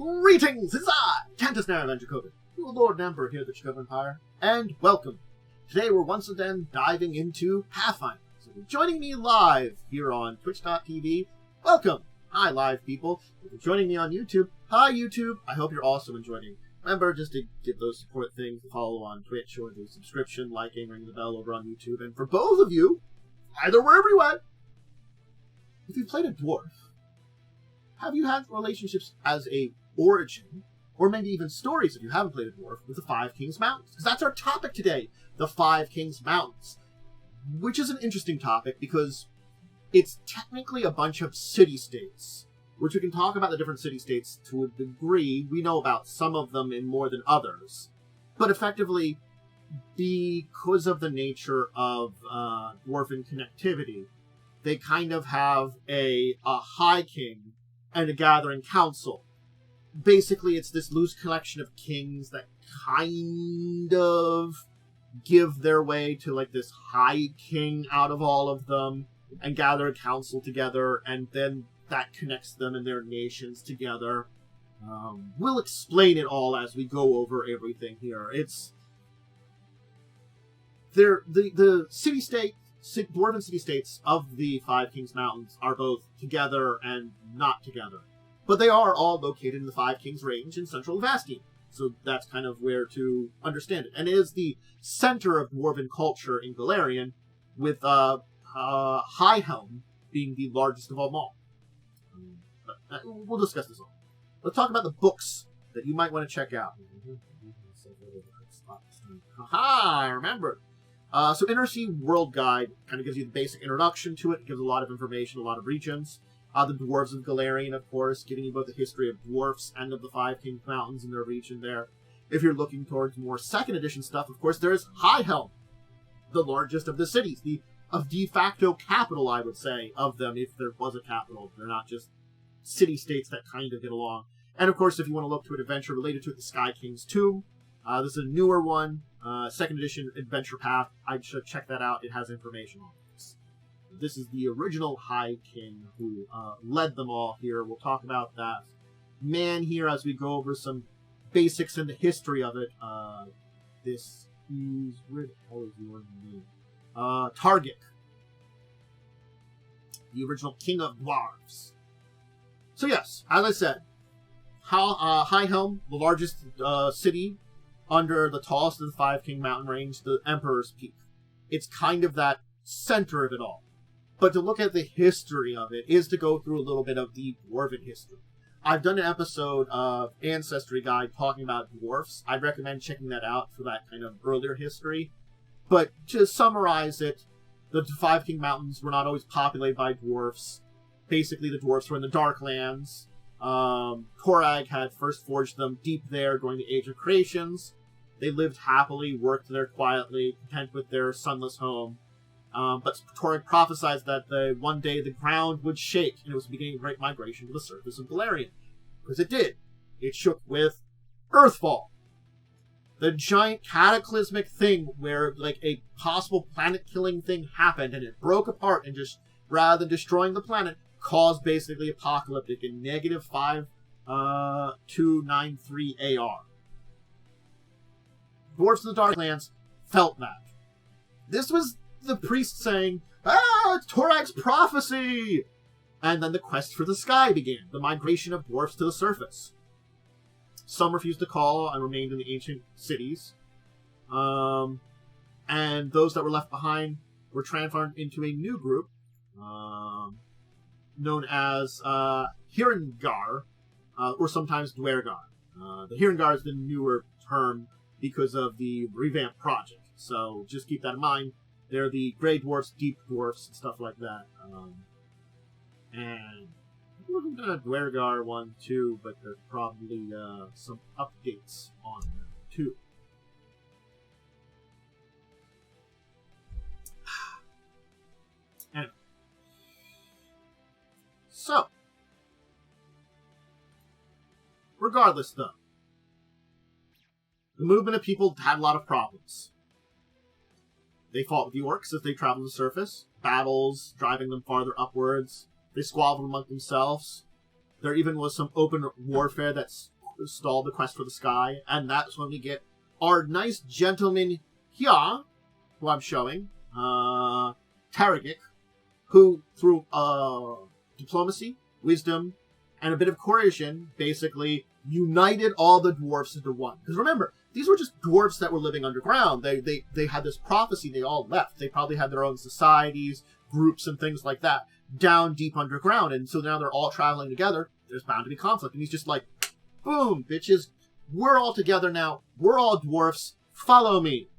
Greetings! It's I, Cantus and Dracovin, your Lord and Emperor here at the Dracovin Empire, and welcome. Today we're once again diving into Pathfinder. So joining me live here on Twitch.tv, welcome! Hi, live people. If you're joining me on YouTube, hi YouTube. I hope you're also enjoying. Remember just to give those support things, to follow on Twitch, or the subscription, liking, ring the bell over on YouTube. And for both of you, either wherever you went, if you played a dwarf, have you had relationships as a origin, or maybe even stories if you haven't played a dwarf, with the Five Kings Mountains? Because that's our topic today, the Five Kings Mountains. Which is an interesting topic because it's technically a bunch of city-states, which we can talk about the different city-states to a degree. We know about some of them in more than others. But effectively, because of the nature of dwarven connectivity, they kind of have a High King and a Gathering Council. Basically, it's this loose collection of kings that kind of give their way to like this High King out of all of them and gather a council together, and then that connects them and their nations together. We'll explain it all as we go over everything here. It's the city-state, dwarven city-states of the Five Kings Mountains are both together and not together. But they are all located in the Five Kings Range in central Vastine. So that's kind of where to understand it. And it is the center of dwarven culture in Golarion, with Highhelm being the largest of them all. But we'll discuss this all. Let's talk about the books that you might want to check out. Haha, I remember. So Inner Sea World Guide kind of gives you the basic introduction to it. It gives a lot of information, a lot of regions. The Dwarves of Golarion, of course, giving you both the history of dwarfs and of the Five Kings Mountains and their region there. If you're looking towards more second edition stuff, of course, there's Highhelm, the largest of the cities, the de facto capital, I would say, of them, if there was a capital. They're not just city-states that kind of get along. And of course, if you want to look to an adventure related to it, the Sky King's Tomb. This is a newer one, second edition adventure path. I should check that out. It has information on it. This is the original High King who led them all here. We'll talk about that man here as we go over some basics in the history of it. This is... where the hell is your name? Targic. The original King of Dwarves. So yes, as I said, Highhelm, the largest city under the tallest of the Five King Mountain Range, the Emperor's Peak. It's kind of that center of it all. But to look at the history of it is to go through a little bit of the dwarven history. I've done an episode of Ancestry Guide talking about dwarfs. I'd recommend checking that out for that kind of earlier history. But to summarize it, the Five King Mountains were not always populated by dwarfs. Basically, the dwarfs were in the Darklands. Torag had first forged them deep there during the Age of Creations. They lived happily, worked there quietly, content with their sunless home. But Torag prophesied that one day the ground would shake, and it was beginning a great migration to the surface of Golarion. Because it did. It shook with Earthfall. The giant cataclysmic thing where, like, a possible planet-killing thing happened, and it broke apart, and just, rather than destroying the planet, caused basically apocalyptic in negative 5293 AR. Dwarfs in the Darklands felt that. This was the priest saying, it's Torag's prophecy! And then the quest for the sky began, the migration of dwarfs to the surface. Some refused to call and remained in the ancient cities. And those that were left behind were transformed into a new group, known as Hirengar, or sometimes Dwergar. The Hirengar is the newer term because of the revamp project. So just keep that in mind. They're the Grey Dwarfs, Deep Dwarfs, and stuff like that. And I'm looking at a Dwergar one too, but there's probably some updates on them too. Anyway. So, regardless though, the movement of people had a lot of problems. They fought with the orcs as they traveled the surface, battles driving them farther upwards. They squabbled among themselves. There even was some open warfare that stalled the quest for the sky, and that's when we get our nice gentleman here, who I'm showing, Tarragic, who, through diplomacy, wisdom, and a bit of coercion, basically united all the dwarfs into one. Because remember, these were just dwarfs that were living underground. They had this prophecy, they all left. They probably had their own societies, groups, and things like that, down deep underground. And so now they're all traveling together. There's bound to be conflict. And he's just like, boom, bitches, we're all together now. We're all dwarfs. Follow me.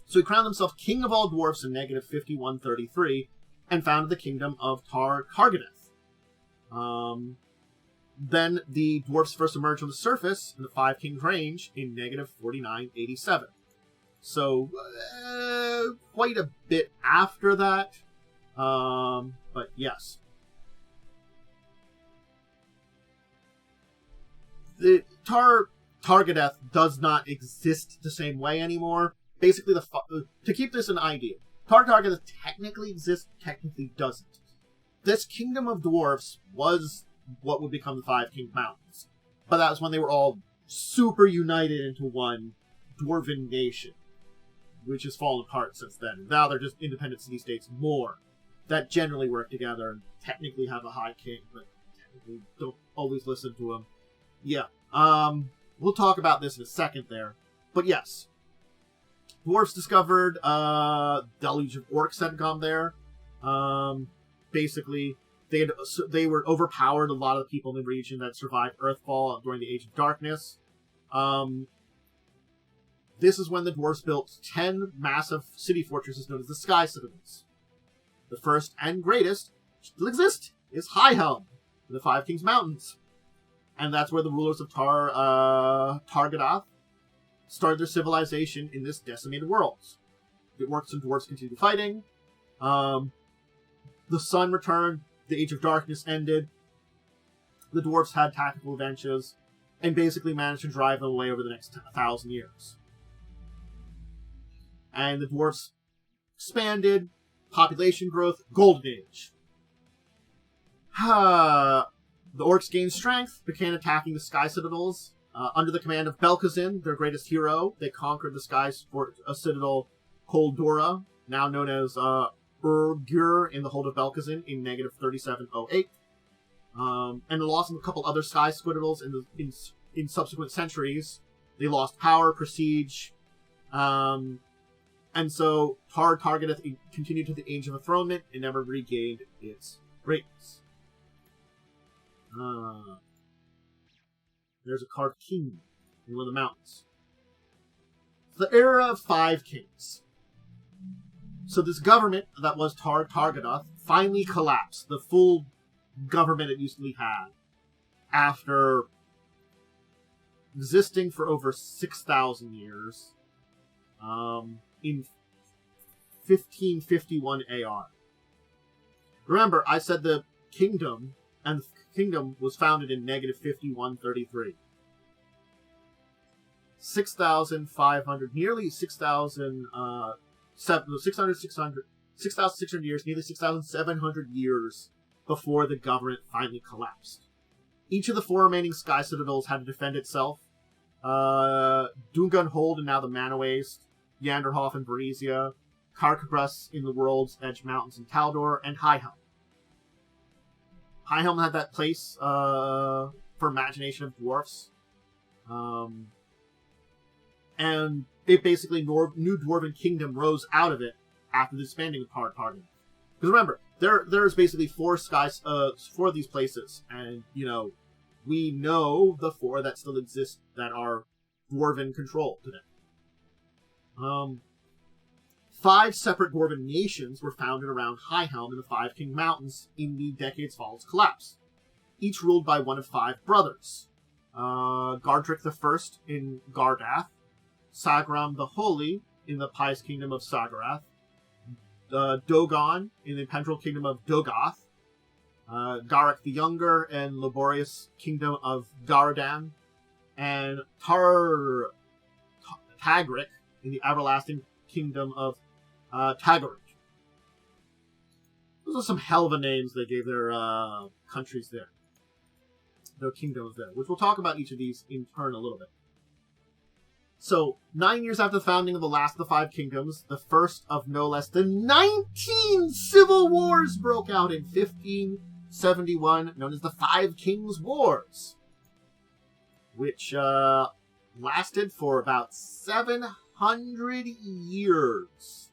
So he crowned himself king of all dwarfs in negative 5133 and founded the kingdom of Targath. Then the dwarfs first emerged on the surface in the Five Kings range in negative 4987. So, quite a bit after that. But yes. The Targath does not exist the same way anymore. Basically, to keep this an idea, Targath technically exists, technically doesn't. This kingdom of dwarfs was what would become the Five King Mountains. But that was when they were all super united into one dwarven nation, which has fallen apart since then. Now they're just independent city-states more that generally work together and technically have a high king, but technically don't always listen to him. Yeah, we'll talk about this in a second there. But yes, dwarves discovered deluge of orcs had gone there. Basically, they were overpowered, a lot of the people in the region that survived Earthfall during the Age of Darkness. This is when the dwarves built 10 massive city fortresses known as the Sky Citadels. The first and greatest, which still exist, is Highhelm, in the Five Kings Mountains. And that's where the rulers of Targath started their civilization in this decimated world. The orcs and dwarves continued fighting. The sun returned. The Age of Darkness ended. The dwarves had tactical advantages and basically managed to drive them away over the next 1,000 years. And the dwarves expanded, population growth, Golden Age. The orcs gained strength, began attacking the Sky Citadels. Under the command of Belkazin, their greatest hero, they conquered the Sky Citadel Koldora, now known as Urgur in the hold of Belkazin in negative 3708. And they lost a couple other Sky Citadels in subsequent centuries. They lost power, prestige, and so Targath continued to the Age of Enthronement and never regained its greatness. There's a carved kingdom in one of the mountains. The era of Five Kings. So this government that was Targath finally collapsed. The full government it usually had. After existing for over 6,000 years. In 1551 AR. Remember, I said the kingdom was founded in negative 5133. 6,500, nearly 6,600 years, nearly 6,700 years before the government finally collapsed. Each of the four remaining Sky Citadels had to defend itself. Dungunhold and now the Mana Waste, Yanderhof and Varizia, Carcabrus in the World's Edge Mountains in Taldor, and Highhelm. Highhelm had that place for imagination of dwarfs. And it basically, new dwarven kingdom rose out of it after the disbanding of Targath. Because remember, there's basically four of these places, and we know the four that still exist that are dwarven controlled today. 5 separate dwarven nations were founded around Highhelm in the Five King Mountains in the Decades Fall's collapse, each ruled by one of 5 brothers. Gardrick I in Gardath, Sagram the Holy in the pious kingdom of Sagarath, Dogon in the Pendrell kingdom of Dogoth, Garak the Younger and laborious kingdom of Garadan, and Tagric in the everlasting kingdom of Tagarit. Those are some hell of a names they gave their countries there. their kingdoms there, which we'll talk about each of these in turn a little bit. So, 9 years after the founding of the last of the 5 kingdoms, the first of no less than 19 civil wars broke out in 1571, known as the 5 Kings' Wars, which lasted for about 700 years.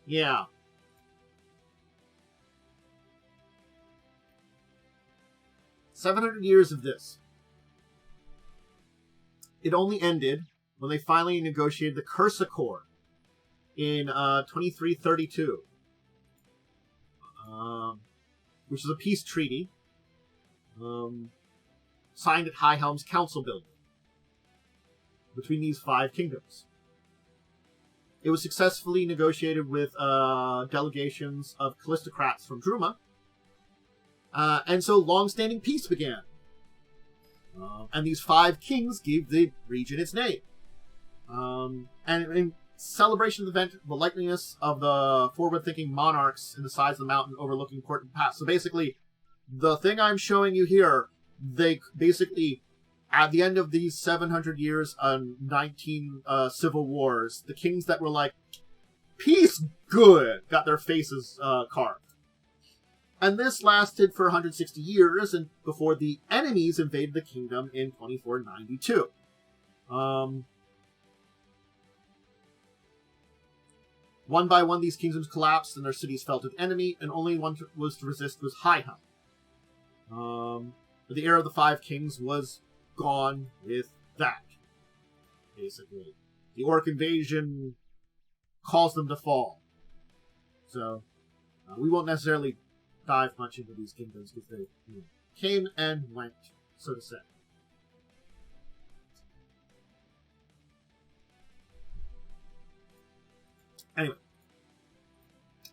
Yeah. "700 years of this. It only ended when they finally negotiated the Curse Accord in 2332, which is a peace treaty signed at Highhelm's council building between these 5 kingdoms. It was successfully negotiated with delegations of Callistocrats from Druma, and so long-standing peace began. And these 5 kings gave the region its name. And in celebration of the event, the likeliness of the forward-thinking monarchs in the sides of the mountain overlooking important paths. So basically, the thing I'm showing you here, they basically, at the end of these 700 years and 19 civil wars, the kings that were like, peace, good, got their faces carved. And this lasted for 160 years and before the enemies invaded the kingdom in 2492. One by one, these kingdoms collapsed and their cities fell to the enemy, and only one was to resist was Highhelm. But the era of the 5 kings was gone with that, basically. The orc invasion caused them to fall. So, we won't necessarily dive much into these kingdoms because they came and went, so to say. Anyway.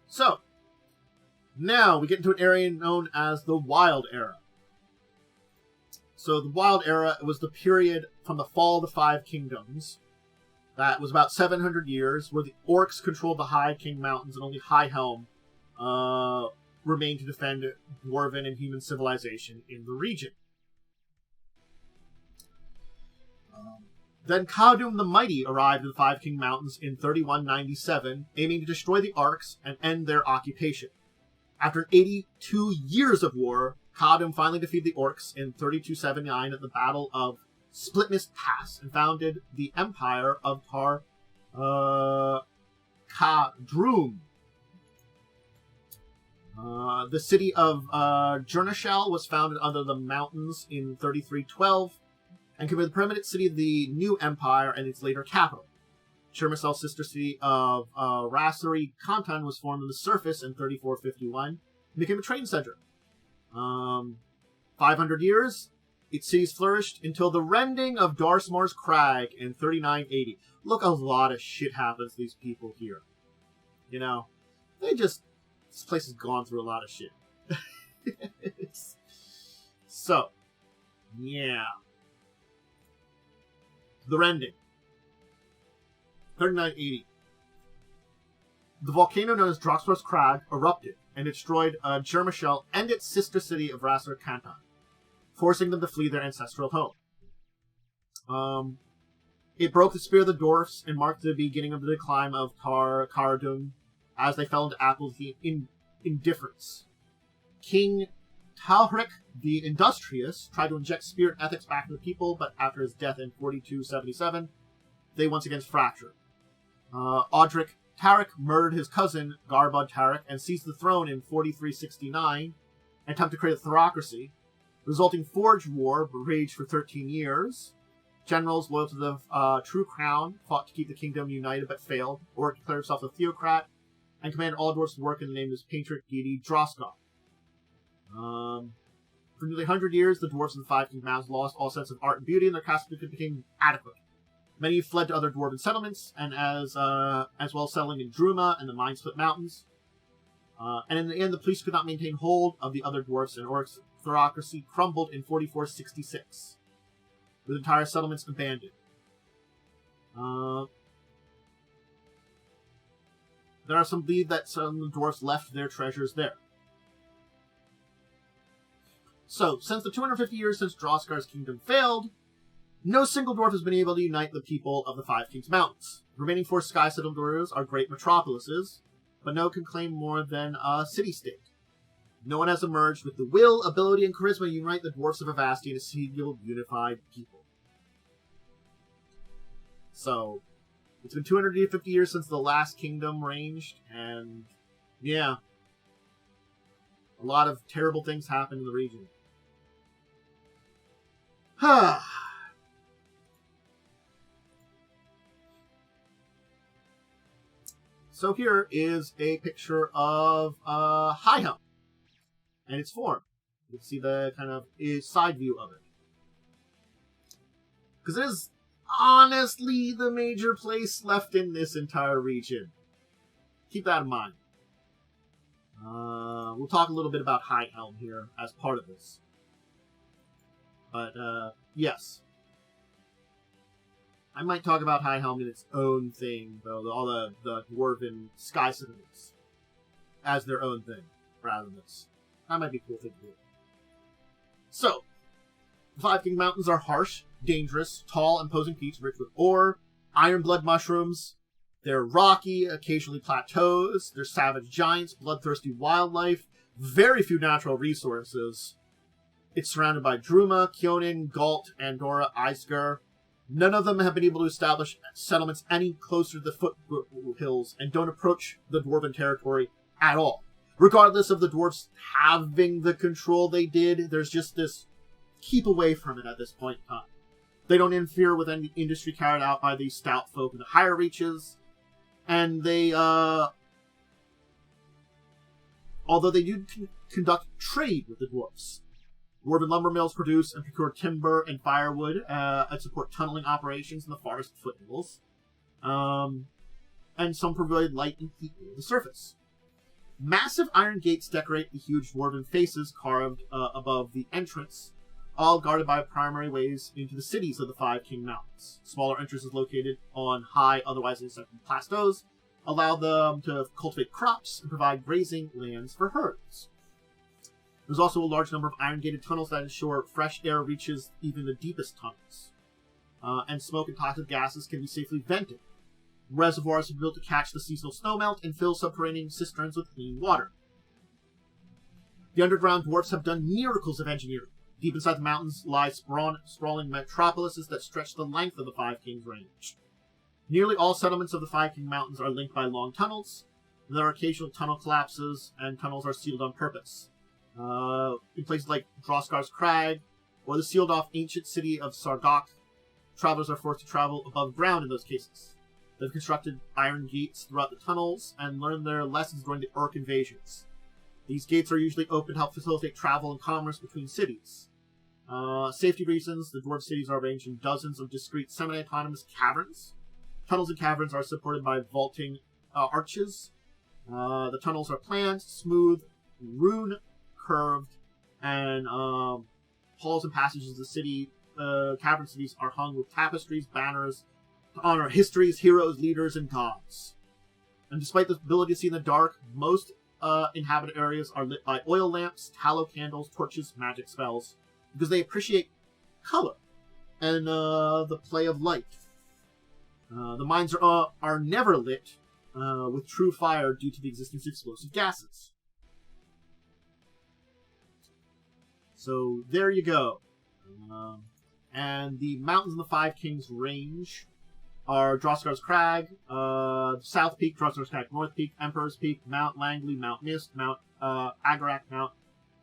So, now we get into an area known as the Wild Era. So the Wild Era was the period from the fall of the 5 kingdoms. That was about 700 years, where the orcs controlled the High King Mountains and only Highhelm remained to defend dwarven and human civilization in the region. Then Khadum the Mighty arrived in the 5 King Mountains in 3197, aiming to destroy the Arks and end their occupation. After 82 years of war, Khadum finally defeated the Orcs in 3279 at the Battle of Splitmist Pass and founded the Empire of Kadrum. The city of Jernashal was founded under the mountains in 3312 and could be the permanent city of the new empire and its later capital. Chermassel's sister city of Rasari Kantan was formed on the surface in 3451 and became a trading center. 500 years, its cities flourished until the rending of Darsmoor's Crag in 3980. Look, a lot of shit happens to these people here. You know, this place has gone through a lot of shit. So, yeah. The rending. 3980. The volcano known as Droxmoor's Crag erupted and destroyed Jermashel and its sister city of Rasar Kantan, forcing them to flee their ancestral home. It broke the spear of the dwarfs and marked the beginning of the decline of Kardum as they fell into apathy in indifference. King Talhric the Industrious tried to inject spirit ethics back into the people, but after his death in 4277, they once again fractured. Audric Tarek murdered his cousin, Garbod Tarek, and seized the throne in 4369, and attempted to create a theocracy. Resulting Forge War raged for 13 years. Generals loyal to the True Crown fought to keep the kingdom united but failed, or declared himself a theocrat, and commanded all dwarves to work in the name of his patriarch deity, Droskov. For nearly 100 years, the dwarves in the 5 King Mountains lost all sense of art and beauty, and their castle became adequate. Many fled to other dwarven settlements, and as well settling in Druma and the Mindsplit Mountains. And in the end, the police could not maintain hold of the other dwarfs, and Orc's theocracy crumbled in 4466, with entire settlements abandoned. There are some believe that some dwarfs left their treasures there. So, since the 250 years since Droskar's kingdom failed, no single dwarf has been able to unite the people of the Five Kings Mountains. The remaining 4 Sky Citadel dwarves are great metropolises, but no can claim more than a city-state. No one has emerged with the will, ability, and charisma to unite the dwarfs of Avasti in a single unified people. So, it's been 250 years since the last kingdom ranged, and yeah, a lot of terrible things happened in the region. So here is a picture of Highhelm and its form. You can see the kind of side view of it. Because it is honestly the major place left in this entire region. Keep that in mind. We'll talk a little bit about Highhelm here as part of this. But, yes. I might talk about Highhelm in its own thing, though, all the dwarven Sky Citadels as their own thing, rather than this. That might be a cool thing to do. So, the Five King Mountains are harsh, dangerous, tall, imposing peaks rich with ore, iron blood mushrooms. They're rocky, occasionally plateaus. They're savage giants, bloodthirsty wildlife, very few natural resources. It's surrounded by Druma, Kionin, Galt, Andorra, Eisger. None of them have been able to establish settlements any closer to the foothills and don't approach the dwarven territory at all. Regardless of the dwarves having the control they did, there's just this keep away from it at this point in time. They don't interfere with any industry carried out by these stout folk in the higher reaches, and they, although they do conduct trade with the dwarves. Dwarven lumber mills produce and procure timber and firewood and support tunneling operations in the forest foothills. And some provide light and heat near the surface. Massive iron gates decorate the huge dwarven faces carved above the entrance, all guarded by primary ways into the cities of the Five King Mountains. Smaller entrances located on high, otherwise intersecting plateaus allow them to cultivate crops and provide grazing lands for herds. There's also a large number of iron-gated tunnels that ensure fresh air reaches even the deepest tunnels. And smoke and toxic gases can be safely vented. Reservoirs are built to catch the seasonal snowmelt and fill subterranean cisterns with clean water. The underground dwarfs have done miracles of engineering. Deep inside the mountains lie sprawling metropolises that stretch the length of the Five Kings range. Nearly all settlements of the Five King Mountains are linked by long tunnels. There are occasional tunnel collapses, and tunnels are sealed on purpose. In places like Droskar's Crag, or the sealed-off ancient city of Sardok, travelers are forced to travel above ground in those cases. They've constructed iron gates throughout the tunnels and learned their lessons during the Urk invasions. These gates are usually open to help facilitate travel and commerce between cities. Safety reasons, the dwarf cities are arranged in dozens of discrete semi-autonomous caverns. Tunnels and caverns are supported by vaulting arches. The tunnels are planned, smooth, rune-curved, and halls and passages of the city, cavern cities are hung with tapestries, banners, to honor histories, heroes, leaders, and gods. And despite the ability to see in the dark, most inhabited areas are lit by oil lamps, tallow candles, torches, magic spells, because they appreciate color and the play of light. The mines are never lit with true fire due to the existence of explosive gases. So there you go. And the mountains in the Five Kings range are Droskar's Crag, South Peak, Droskar's Crag, North Peak, Emperor's Peak, Mount Langley, Mount Mist, Mount Agarak, Mount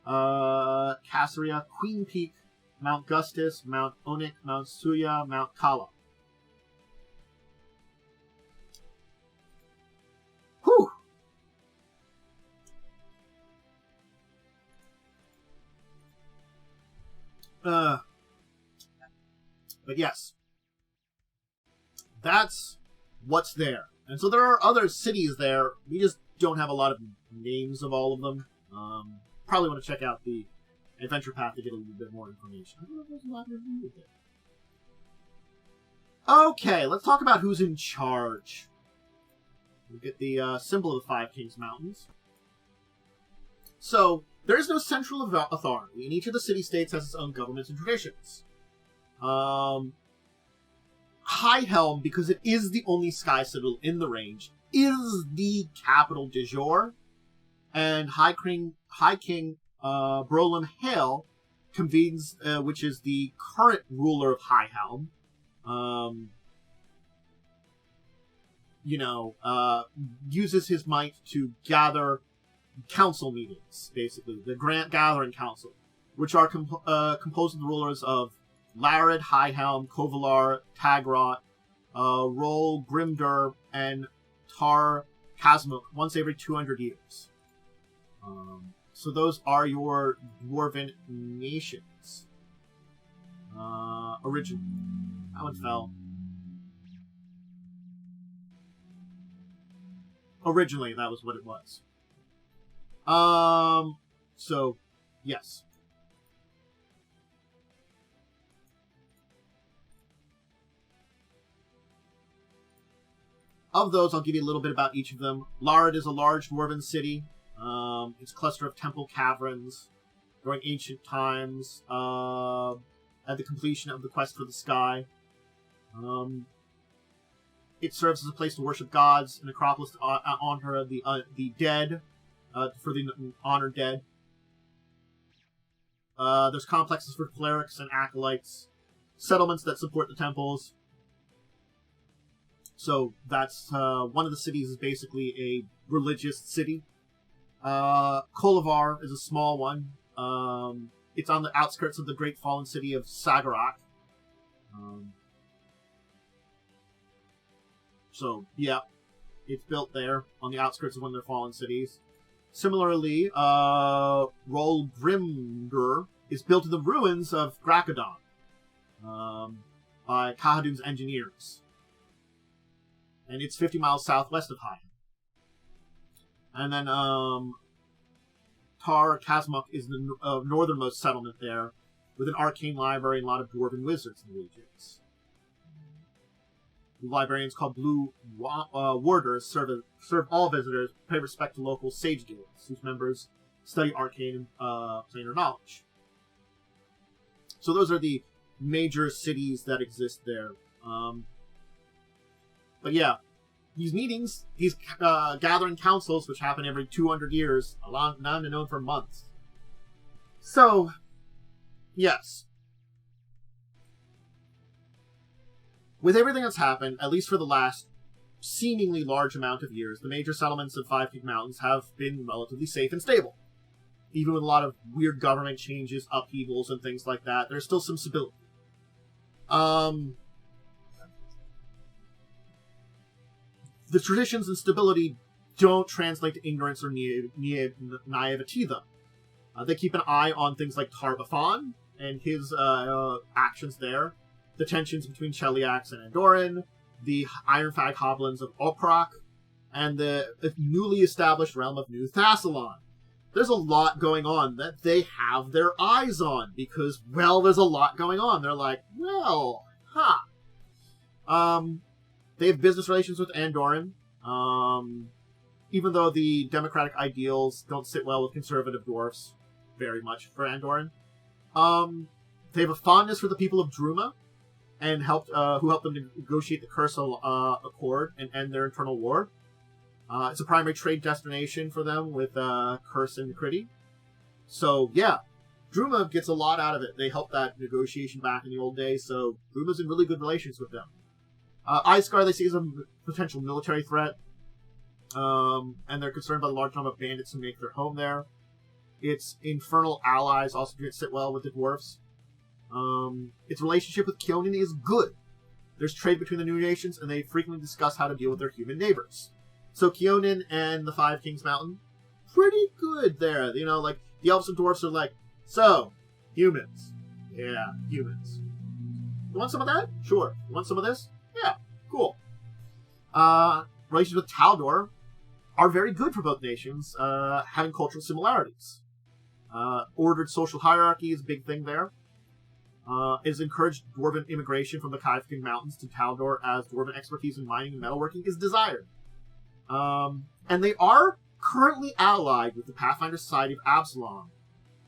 Kasseria, Queen Peak, Mount Gustus, Mount Onik, Mount Suya, Mount Kala. Whew! But yes. That's what's there. And so there are other cities there. We just don't have a lot of names of all of them. Probably want to check out the adventure path to get a little bit more information. I don't know if there's a lot to review with it. Okay, let's talk about who's in charge. We'll get the symbol of the Five Kings Mountains. So, There is no central authority, and each of the city-states has its own governments and traditions. Highhelm, because it is the only Sky Citadel in the range, is the capital de jure, and High King Brolem Hale convenes, which is the current ruler of Highhelm, uses his might to gather council meetings, basically, the Grand Gathering Council, which are composed of the rulers of Larid, Highhelm, Kovalar, Tagrot, Rol, Grimdur, and Tar Kazmuk once every 200 years. So those are your dwarven nations. Originally. That one fell. Originally, that was what it was. So, yes. Of those, I'll give you a little bit about each of them. Larid is a large dwarven city. It's a cluster of temple caverns during ancient times, at the completion of the quest for the sky. It serves as a place to worship gods, an necropolis to honor the dead, for the honored dead. There's complexes for clerics and acolytes, settlements that support the temples. So that's one of the cities is basically a religious city. Kolavar is a small one. It's on the outskirts of the great fallen city of Sagarak. So, yeah, it's built there on the outskirts of one of their fallen cities. Similarly, Rol Grimdur is built in the ruins of Dracovin by Kahadun's engineers. And it's 50 miles southwest of Highhelm. And then Tar Kazmuk is the northernmost settlement there, with an arcane library and a lot of dwarven wizards in the regions. The librarians called Blue Warders serve all visitors, pay respect to local sage guilds, whose members study arcane and planar knowledge. So those are the major cities that exist there. But yeah, these meetings, these gathering councils, which happen every 200 years, now known for months. So, yes. With everything that's happened, at least for the last seemingly large amount of years, the major settlements of Five Peak Mountains have been relatively safe and stable. Even with a lot of weird government changes, upheavals, and things like that, there's still some stability. The traditions and stability don't translate to ignorance or naivety, though. They keep an eye on things like Tarbafon and his actions there, the tensions between Cheliax and Andoran, the Ironfang Hoblins of Oprak, and the newly established realm of New Thassalon. There's a lot going on that they have their eyes on, because, well, there's a lot going on. They're like, well, They have business relations with Andoran, even though the democratic ideals don't sit well with conservative dwarfs very much for Andoran. They have a fondness for the people of Druma, and who helped them negotiate the Curse Accord and end their internal war. It's a primary trade destination for them with Curse and Nicridi. So, yeah, Druma gets a lot out of it. They helped that negotiation back in the old days, so Druma's in really good relations with them. Iskar they see as a potential military threat, and they're concerned by the large number of bandits who make their home there. Its infernal allies also do sit well with the dwarfs. Its relationship with Kionin is good. There's trade between the new nations, and they frequently discuss how to deal with their human neighbors. So Kionin and the Five Kings Mountain, pretty good there. You know, like, the elves and dwarfs are like, so, humans. Yeah, humans. You want some of that? Sure. You want some of this? Yeah, cool. Relations with Taldor are very good for both nations, having cultural similarities. Ordered social hierarchy is a big thing there. It has encouraged dwarven immigration from the Kaifking Mountains to Taldor, as dwarven expertise in mining and metalworking is desired. And they are currently allied with the Pathfinder Society of Absalom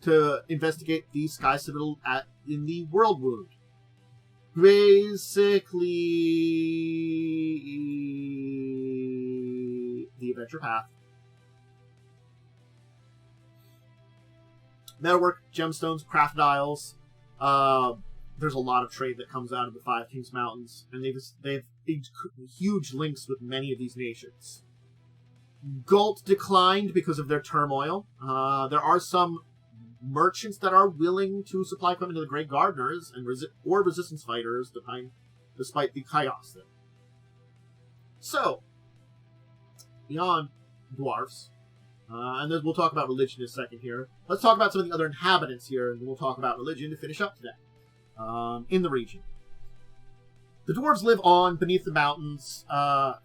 to investigate the Sky Citadel in the World Wound. Basically, the adventure path. Metalwork, gemstones, craft dials. There's a lot of trade that comes out of the Five Kings Mountains, and they have huge links with many of these nations. Galt declined because of their turmoil. There are some merchants that are willing to supply equipment to the Grey Gardeners and resistance fighters, despite the chaos there. So, beyond dwarves, and then we'll talk about religion in a second here. Let's talk about some of the other inhabitants here, and then we'll talk about religion to finish up today in the region. The dwarves live on beneath the mountains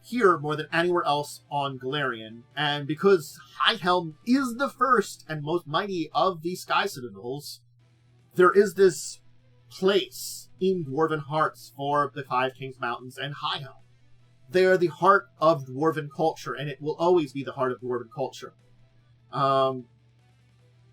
here more than anywhere else on Golarion, and because Highhelm is the first and most mighty of the Sky Citadels, there is this place in dwarven hearts for the Five Kings Mountains and Highhelm. They are the heart of dwarven culture, and it will always be the heart of dwarven culture.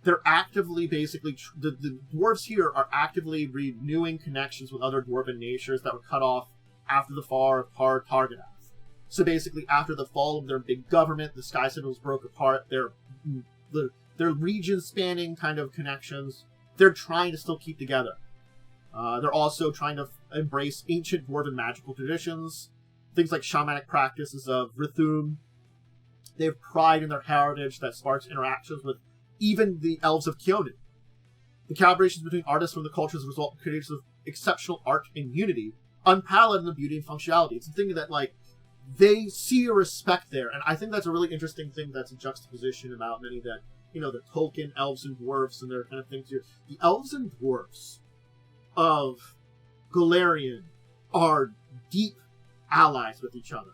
They're actively, basically, the dwarves here are actively renewing connections with other dwarven nations that were cut off after the fall of Targadath. So basically, after the fall of their big government, the Sky Citadels broke apart. Their region-spanning kind of connections, they're trying to still keep together. They're also trying to embrace ancient dwarven magical traditions, things like shamanic practices of Rithum. They have pride in their heritage that sparks interactions with even the elves of Kyonin. The collaborations between artists from the cultures result in creations of exceptional art and unity, unparalleled in the beauty and functionality. It's a thing that, like, they see a respect there, and I think that's a really interesting thing that's a juxtaposition about many that, you know, the Tolkien elves and dwarves and their kind of things here. The elves and dwarves of Golarion are deep allies with each other.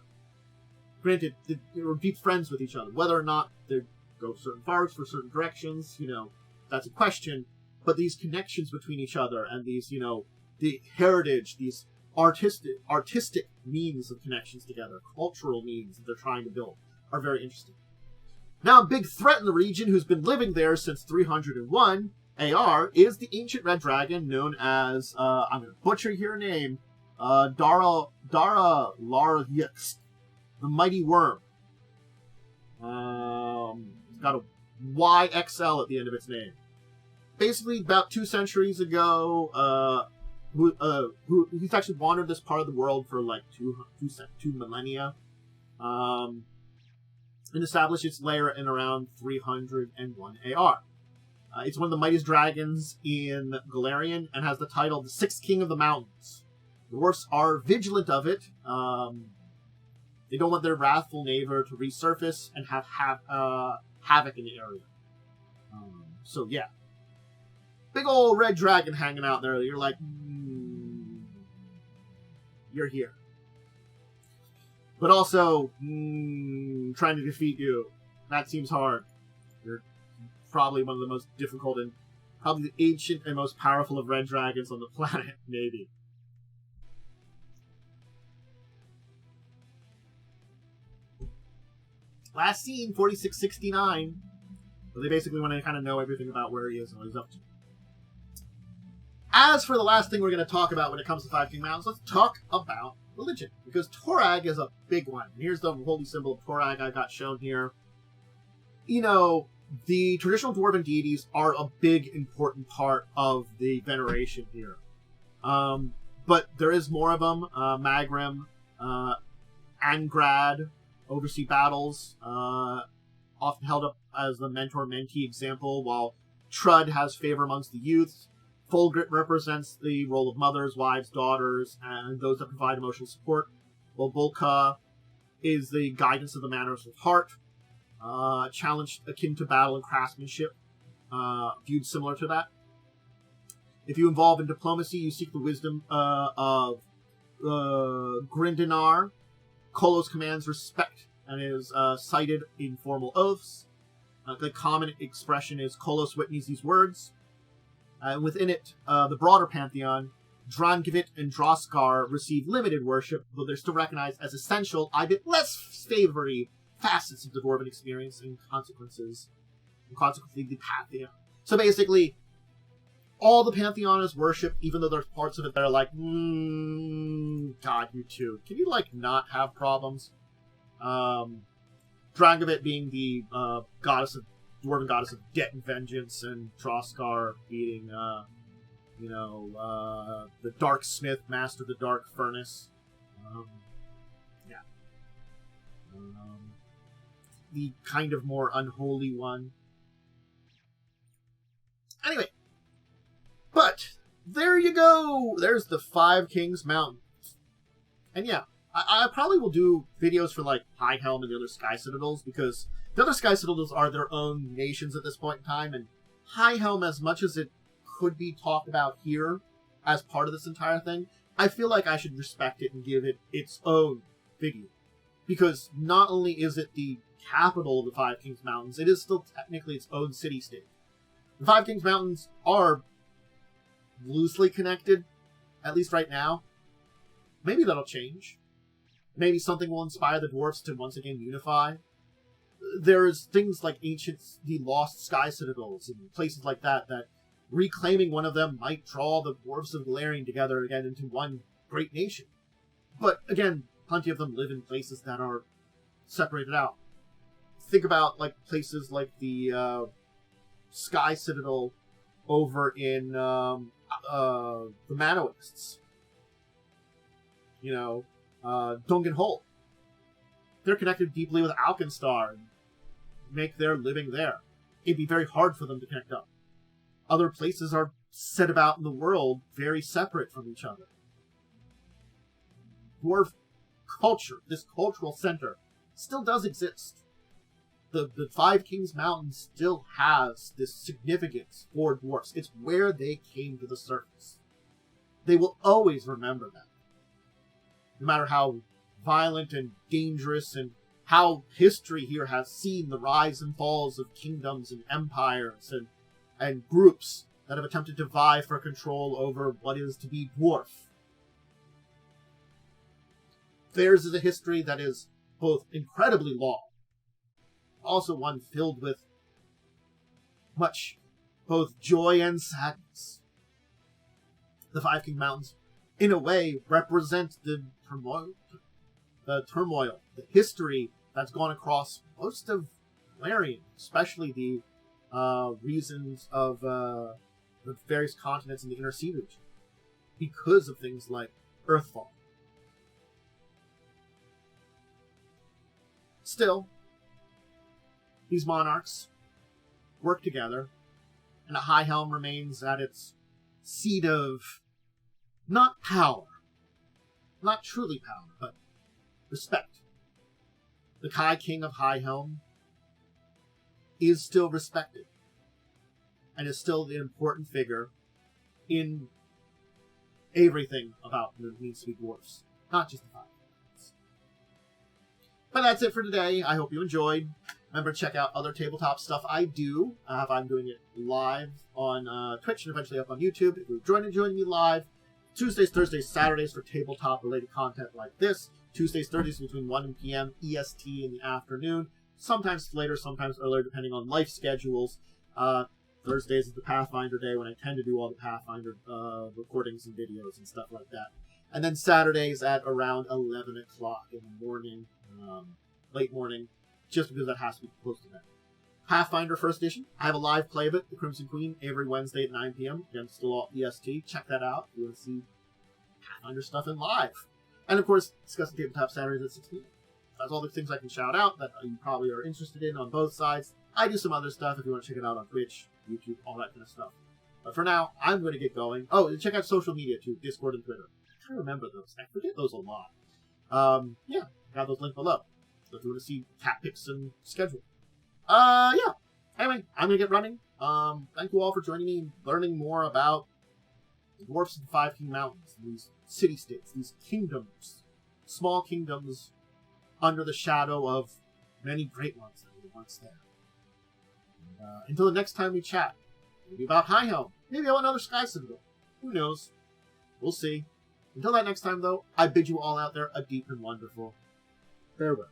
Granted, they're deep friends with each other. Whether or not they go certain fars for certain directions, you know, that's a question. But these connections between each other and these, you know, the heritage, these artistic means of connections together, cultural means that they're trying to build, are very interesting. Now, a big threat in the region who's been living there since 301 AR is the ancient red dragon known as, I'm going to butcher your name, Dara Laryx, the Mighty Worm. It's got a YXL at the end of its name. Basically, about 2 centuries ago, he's actually wandered this part of the world for like two millennia, and established its lair in around 301 AR. It's one of the mightiest dragons in Golarion and has the title the Sixth King of the Mountains. The dwarfs are vigilant of it. They don't want their wrathful neighbor to resurface and have havoc in the area. So yeah. Big old red dragon hanging out there. You're like, you're here. But also, trying to defeat you. That seems hard. You're probably one of the most difficult and probably the ancient and most powerful of red dragons on the planet, maybe. Last seen, 4669. So they basically want to kind of know everything about where he is and what he's up to. As for the last thing we're going to talk about when it comes to Five King Mountains, let's talk about religion. Because Torag is a big one. Here's the holy symbol of Torag I got shown here. You know, the traditional dwarven deities are a big, important part of the veneration here. But there is more of them. Magrim, Angrad, oversee battles, often held up as the mentor-mentee example, while Trud has favor amongst the youths. Fulgrit represents the role of mothers, wives, daughters, and those that provide emotional support, while Volka is the guidance of the manners of heart, challenge akin to battle and craftsmanship, viewed similar to that. If you involve in diplomacy, you seek the wisdom of Grindinar. Kolos commands respect and is cited in formal oaths. The common expression is Kolos witness these words. Within it, the broader pantheon, Drangivit and Droskar receive limited worship, though they're still recognized as essential, albeit less facets of the dwarven experience and consequences, and consequently the Pantheon. So basically, all the Pantheon is worship, even though there's parts of it that are like, God, you two. Can you, like, not have problems? Dracovin being the dwarven goddess of debt and vengeance, and Droskar being, the Dark Smith, master of the Dark Furnace. The kind of more unholy one. Anyway. But, there you go! There's the Five Kings Mountains. And yeah, I probably will do videos for, like, Highhelm and the other Sky Citadels, because the other Sky Citadels are their own nations at this point in time, and Highhelm, as much as it could be talked about here as part of this entire thing, I feel like I should respect it and give it its own video. Because not only is it the capital of the Five Kings Mountains, it is still technically its own city-state. The Five Kings Mountains are loosely connected, at least right now. Maybe that'll change. Maybe something will inspire the dwarves to once again unify. There's things like the lost Sky Citadels and places like that reclaiming one of them might draw the dwarves of Golarion together again into one great nation. But again, plenty of them live in places that are separated out. Think about like places like the Sky Citadel over in the Manoists. Dungenholt. They're connected deeply with Alkenstar and make their living there. It'd be very hard for them to connect up. Other places are set about in the world very separate from each other. Dwarf culture, this cultural center, still does exist. The Five Kings Mountains still has this significance for dwarfs. It's where they came to the surface. They will always remember that. No matter how violent and dangerous and how history here has seen the rise and falls of kingdoms and empires and groups that have attempted to vie for control over what is to be dwarf. Theirs is a history that is both incredibly long, also one filled with much both joy and sadness. The Five King Mountains, in a way, represent the turmoil, the history that's gone across most of Golarion, especially the reasons of the various continents in the Inner Sea region, because of things like Earthfall. Still, these monarchs work together, and Highhelm remains at its seat of not power, not truly power, but respect. The Kai King of Highhelm is still respected, and is still the important figure in everything about what it means to be dwarfs, not just the Five Kings. But that's it for today. I hope you enjoyed. Remember to check out other tabletop stuff I do. I'm doing it live on Twitch and eventually up on YouTube. If you're joining me live, Tuesdays, Thursdays, Saturdays for tabletop-related content like this. Tuesdays, Thursdays between 1 p.m. EST in the afternoon. Sometimes later, sometimes earlier, depending on life schedules. Thursdays is the Pathfinder day when I tend to do all the Pathfinder recordings and videos and stuff like that. And then Saturdays at around 11 o'clock in the morning, late morning, just because that has to be close to that. Pathfinder First Edition. I have a live play of it, The Crimson Queen, every Wednesday at 9 p.m. Again, still all EST. Check that out if you want to see Pathfinder stuff in live. And of course, Discussing Tabletop Saturdays at 6 p.m. That's all the things I can shout out that you probably are interested in on both sides. I do some other stuff if you want to check it out on Twitch, YouTube, all that kind of stuff. But for now, I'm going to get going. Oh, and check out social media too, Discord and Twitter. I try to remember those. I forget those a lot. Yeah, got those linked below. So if you want to see cat pics and schedule. Yeah. Anyway, I'm going to get running. Thank you all for joining me and learning more about the dwarfs of the Five King Mountains, these city-states, these kingdoms, small kingdoms under the shadow of many great ones that were once there. And, until the next time we chat, maybe about Highhelm, maybe about another Sky Citadel. Who knows? We'll see. Until that next time, though, I bid you all out there a deep and wonderful farewell.